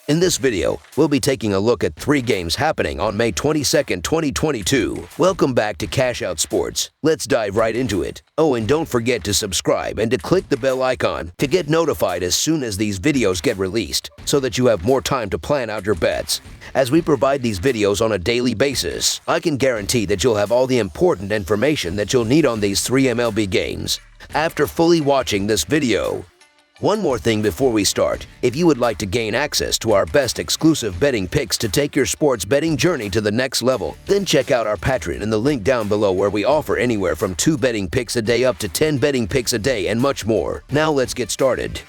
In this video, we'll be taking a look at 3 games happening on May 22nd, 2022. Welcome back to Cash Out Sports. Let's dive right into it. Oh, and don't forget to subscribe and to click the bell icon to get notified as soon as these videos get released, so that you have more time to plan out your bets. As we provide these videos on a daily basis, I can guarantee that you'll have all the important information that you'll need on these 3 MLB games after fully watching this video. One more thing before we start. If you would like to gain access to our best exclusive betting picks to take your sports betting journey to the next level, then check out our Patreon in the link down below, where we offer anywhere from 2 betting picks a day up to 10 betting picks a day and much more. Now let's get started.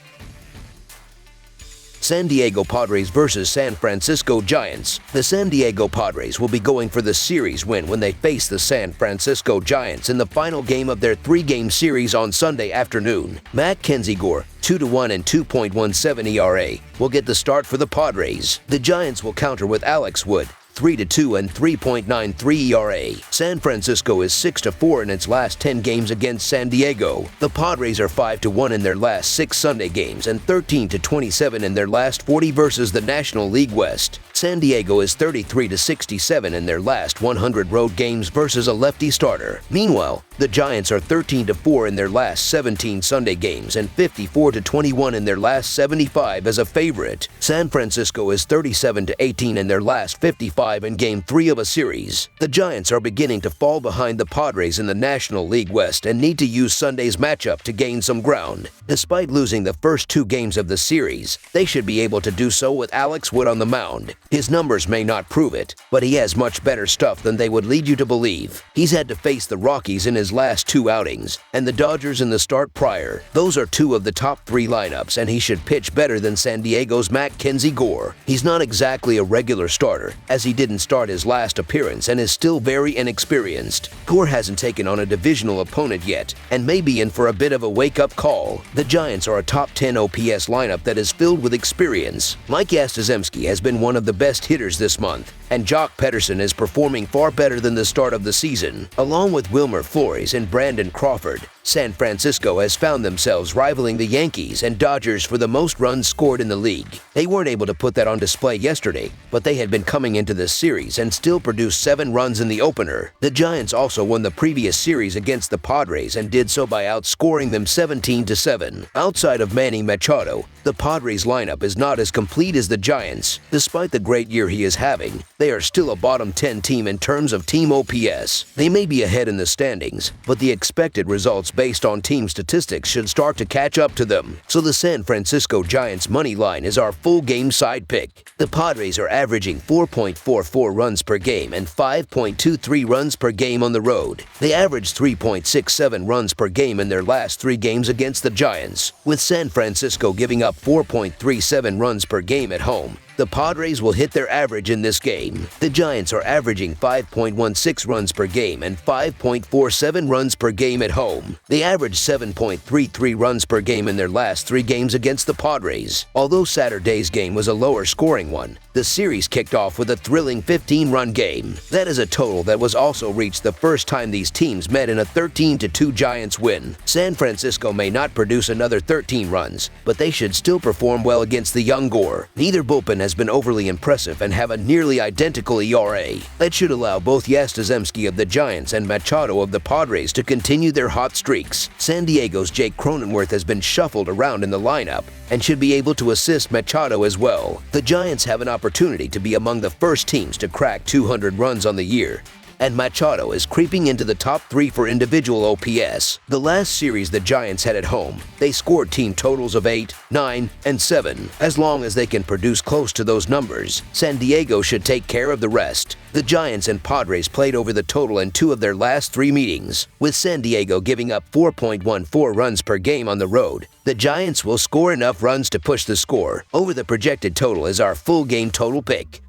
San Diego Padres versus San Francisco Giants. The San Diego Padres will be going for the series win when they face the San Francisco Giants in the final game of their 3-game series on Sunday afternoon. Mackenzie Gore, 2-1 and 2.17 ERA, will get the start for the Padres. The Giants will counter with Alex Wood, 3-2 and 3.93 ERA. San Francisco is 6-4 in its last 10 games against San Diego. The Padres are 5-1 in their last 6 Sunday games and 13-27 in their last 40 versus the National League West. San Diego is 33-67 in their last 100 road games versus a lefty starter. Meanwhile, the Giants are 13-4 in their last 17 Sunday games and 54-21 in their last 75 as a favorite. San Francisco is 37-18 in their last 55 in Game 3 of a series. The Giants are beginning to fall behind the Padres in the National League West and need to use Sunday's matchup to gain some ground. Despite losing the first 2 games of the series, they should be able to do so with Alex Wood on the mound. His numbers may not prove it, but he has much better stuff than they would lead you to believe. He's had to face the Rockies in his last 2 outings, and the Dodgers in the start prior. Those are 2 of the top 3 lineups, and he should pitch better than San Diego's Mackenzie Gore. He's not exactly a regular starter, as he didn't start his last appearance and is still very inexperienced. Gore hasn't taken on a divisional opponent yet, and may be in for a bit of a wake-up call. The Giants are a top 10 OPS lineup that is filled with experience. Mike Yastrzemski has been one of the best hitters this month, and Jock Pederson is performing far better than the start of the season. Along with Wilmer Flores and Brandon Crawford, San Francisco has found themselves rivaling the Yankees and Dodgers for the most runs scored in the league. They weren't able to put that on display yesterday, but they had been coming into this series and still produced 7 runs in the opener. The Giants also won the previous series against the Padres and did so by outscoring them 17-7. Outside of Manny Machado, the Padres lineup is not as complete as the Giants. Despite the great year he is having, they are still a bottom 10 team in terms of team OPS. They may be ahead in the standings, but the expected results based on team statistics should start to catch up to them. So the San Francisco Giants money line is our full game side pick. The Padres are averaging 4.44 runs per game and 5.23 runs per game on the road. They averaged 3.67 runs per game in their last 3 games against the Giants, with San Francisco giving up 4.37 runs per game at home. The Padres will hit their average in this game. The Giants are averaging 5.16 runs per game and 5.47 runs per game at home. They averaged 7.33 runs per game in their last 3 games against the Padres. Although Saturday's game was a lower scoring one, the series kicked off with a thrilling 15-run game. That is a total that was also reached the first time these teams met in a 13-2 Giants win. San Francisco may not produce another 13 runs, but they should still perform well against the young Gore. Neither bullpen has been overly impressive and have a nearly identical ERA. That should allow both Yastrzemski of the Giants and Machado of the Padres to continue their hot streaks. San Diego's Jake Cronenworth has been shuffled around in the lineup and should be able to assist Machado as well. The Giants have an opportunity to be among the first teams to crack 200 runs on the year, and Machado is creeping into the top 3 for individual OPS. The last series the Giants had at home, they scored team totals of 8, 9, and 7. As long as they can produce close to those numbers, San Diego should take care of the rest. The Giants and Padres played over the total in 2 of their last 3 meetings, with San Diego giving up 4.14 runs per game on the road. The Giants will score enough runs to push the score over the projected total as our full game total pick.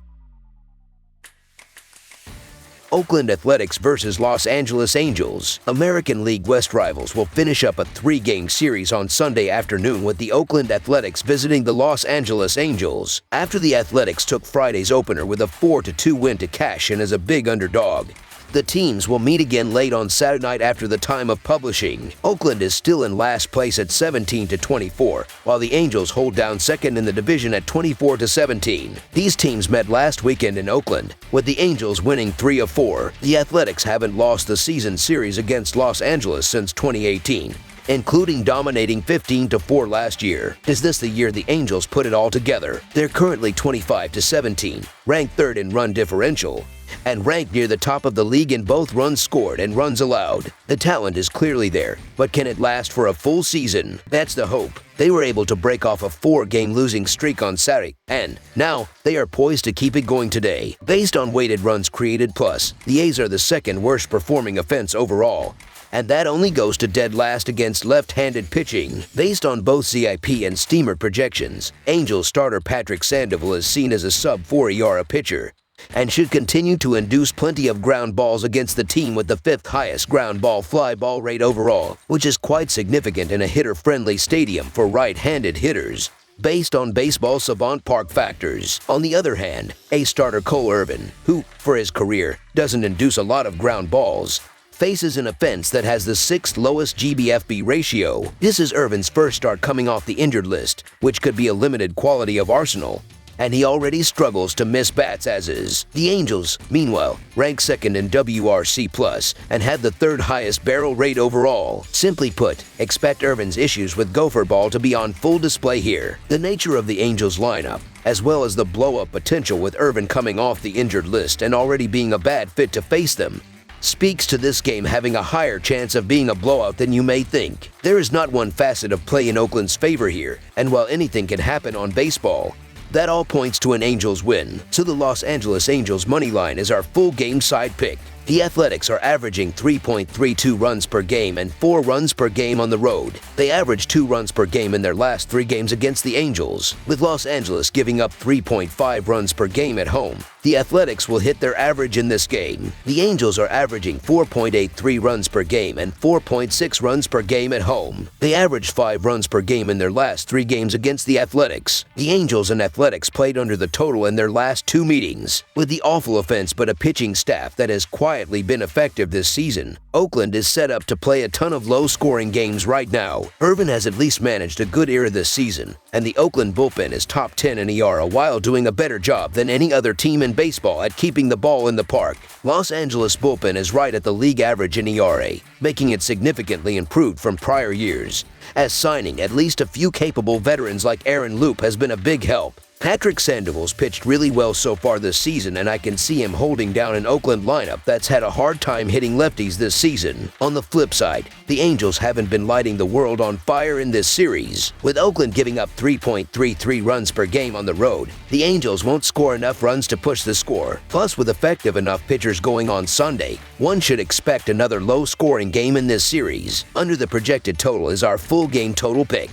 Oakland Athletics versus Los Angeles Angels. American League West rivals will finish up a 3-game series on Sunday afternoon with the Oakland Athletics visiting the Los Angeles Angels. After the Athletics took Friday's opener with a 4-2 win to cash in as a big underdog, The teams will meet again late on Saturday night after the time of publishing. Oakland is still in last place at 17-24, while the Angels hold down second in the division at 24-17. These teams met last weekend in Oakland, with the Angels winning 3 of 4. The Athletics haven't lost the season series against Los Angeles since 2018. Including dominating 15-4 last year. Is this the year the Angels put it all together? They're currently 25-17, ranked third in run differential, and ranked near the top of the league in both runs scored and runs allowed. The talent is clearly there, but can it last for a full season? That's the hope. They were able to break off a 4-game losing streak on Saturday, and now they are poised to keep it going today. Based on weighted runs created plus, the A's are the second worst performing offense overall, and that only goes to dead last against left-handed pitching. Based on both ZIP and Steamer projections, Angels starter Patrick Sandoval is seen as a sub-4 ERA pitcher and should continue to induce plenty of ground balls against the team with the 5th highest ground ball fly ball rate overall, which is quite significant in a hitter-friendly stadium for right-handed hitters. Based on baseball savant park factors. On the other hand, A's starter Cole Irvin, who, for his career, doesn't induce a lot of ground balls, faces an offense that has the 6th lowest GBFB ratio. This is Irvin's first start coming off the injured list, which could be a limited quality of arsenal, and he already struggles to miss bats as is. The Angels, meanwhile, rank second in WRC+, and had the 3rd highest barrel rate overall. Simply put, expect Irvin's issues with gopher ball to be on full display here. The nature of the Angels lineup, as well as the blow-up potential with Irvin coming off the injured list and already being a bad fit to face them, speaks to this game having a higher chance of being a blowout than you may think. There is not one facet of play in Oakland's favor here, and while anything can happen on baseball, that all points to an Angels win. So the Los Angeles Angels money line is our full game side pick. The Athletics are averaging 3.32 runs per game and 4 runs per game on the road. They averaged 2 runs per game in their last 3 games against the Angels, with Los Angeles giving up 3.5 runs per game at home. The Athletics will hit their average in this game. The Angels are averaging 4.83 runs per game and 4.6 runs per game at home. They averaged 5 runs per game in their last 3 games against the Athletics. The Angels and Athletics played under the total in their last 2 meetings. With the awful offense but a pitching staff that has quietly been effective this season, Oakland is set up to play a ton of low-scoring games right now. Irvin has at least managed a good era this season, and the Oakland bullpen is top 10 in ERA while doing a better job than any other team in baseball at keeping the ball in the park. Los Angeles bullpen is right at the league average in ERA, making it significantly improved from prior years, as signing at least a few capable veterans like Aaron Loop has been a big help. Patrick Sandoval's pitched really well so far this season, and I can see him holding down an Oakland lineup that's had a hard time hitting lefties this season. On the flip side, the Angels haven't been lighting the world on fire in this series. With Oakland giving up 3.33 runs per game on the road, the Angels won't score enough runs to push the score. Plus, with effective enough pitchers going on Sunday, one should expect another low-scoring game in this series. Under the projected total is our full game total pick.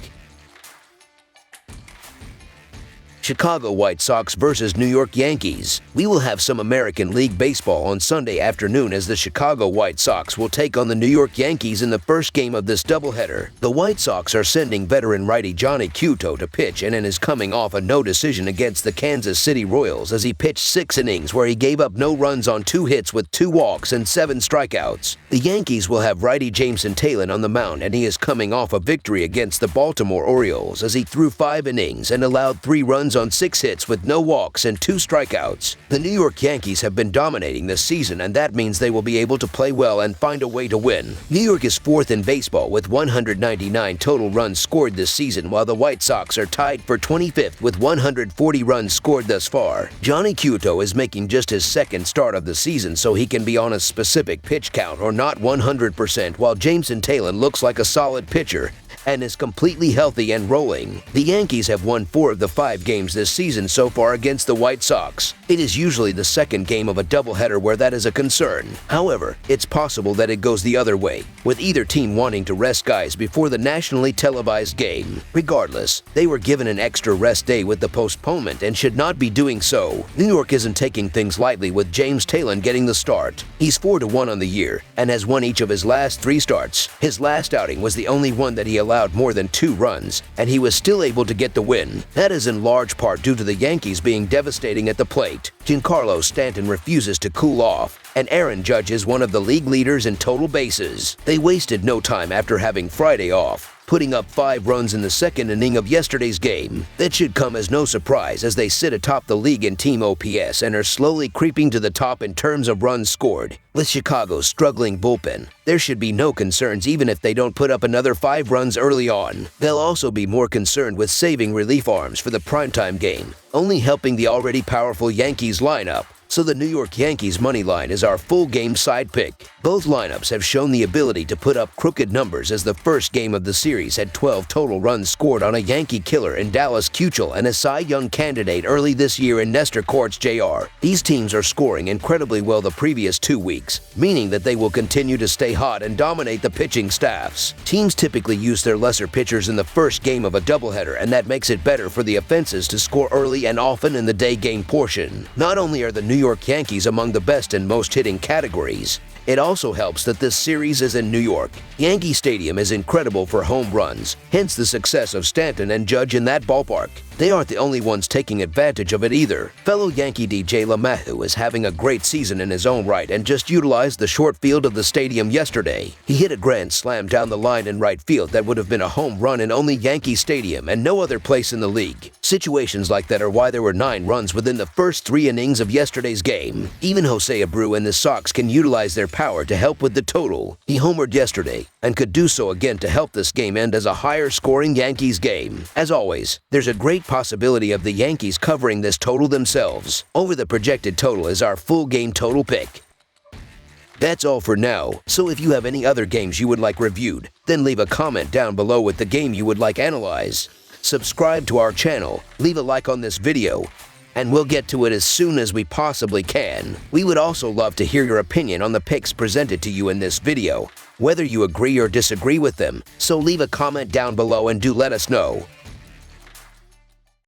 Chicago White Sox versus New York Yankees. We will have some American League Baseball on Sunday afternoon as the Chicago White Sox will take on the New York Yankees in the first game of this doubleheader. The White Sox are sending veteran righty Johnny Cueto to pitch and is coming off a no decision against the Kansas City Royals as he pitched 6 innings where he gave up no runs on 2 hits with 2 walks and 7 strikeouts. The Yankees will have righty Jameson Taillon on the mound, and he is coming off a victory against the Baltimore Orioles as he threw 5 innings and allowed 3 runs on 6 hits with no walks and 2 strikeouts. The New York Yankees have been dominating this season, and that means they will be able to play well and find a way to win. New York is 4th in baseball with 199 total runs scored this season, while the White Sox are tied for 25th with 140 runs scored thus far. Johnny Cueto is making just his 2nd start of the season, so he can be on a specific pitch count or not 100%, while Jameson Taillon looks like a solid pitcher and is completely healthy and rolling. The Yankees have won 4 of the 5 games this season so far against the White Sox. It is usually the second game of a doubleheader where that is a concern. However, it's possible that it goes the other way, with either team wanting to rest guys before the nationally televised game. Regardless, they were given an extra rest day with the postponement and should not be doing so. New York isn't taking things lightly with James Taillon getting the start. He's 4-1 on the year and has won each of his last 3 starts. His last outing was the only one that he allowed allowed more than 2 runs, and he was still able to get the win. That is in large part due to the Yankees being devastating at the plate. Giancarlo Stanton refuses to cool off, and Aaron Judge is one of the league leaders in total bases. They wasted no time after having Friday off, putting up 5 runs in the second inning of yesterday's game. That should come as no surprise as they sit atop the league in team OPS and are slowly creeping to the top in terms of runs scored. With Chicago's struggling bullpen, there should be no concerns even if they don't put up another 5 runs early on. They'll also be more concerned with saving relief arms for the primetime game, only helping the already powerful Yankees lineup. So the New York Yankees money line is our full game side pick. Both lineups have shown the ability to put up crooked numbers, as the first game of the series had 12 total runs scored on a Yankee killer in Dallas Keuchel and a Cy Young candidate early this year in Nestor Cortes Jr. These teams are scoring incredibly well the previous 2 weeks, meaning that they will continue to stay hot and dominate the pitching staffs. Teams typically use their lesser pitchers in the first game of a doubleheader, and that makes it better for the offenses to score early and often in the day game portion. Not only are the New York Yankees among the best in most hitting categories, it also helps that this series is in New York. Yankee Stadium is incredible for home runs, hence the success of Stanton and Judge in that ballpark. They aren't the only ones taking advantage of it either. Fellow Yankee DJ LeMahieu is having a great season in his own right and just utilized the short field of the stadium yesterday. He hit a grand slam down the line in right field that would have been a home run in only Yankee Stadium and no other place in the league. Situations like that are why there were 9 runs within the first 3 innings of yesterday's game. Even Jose Abreu and the Sox can utilize their power to help with the total. He homered yesterday and could do so again to help this game end as a higher scoring Yankees game. As always, there's a great possibility of the Yankees covering this total themselves. Over the projected total is our full game total pick. That's all for now, so if you have any other games you would like reviewed, then leave a comment down below with the game you would like analyzed. Subscribe to our channel, leave a like on this video, and we'll get to it as soon as we possibly can. We would also love to hear your opinion on the picks presented to you in this video, whether you agree or disagree with them, so leave a comment down below and do let us know.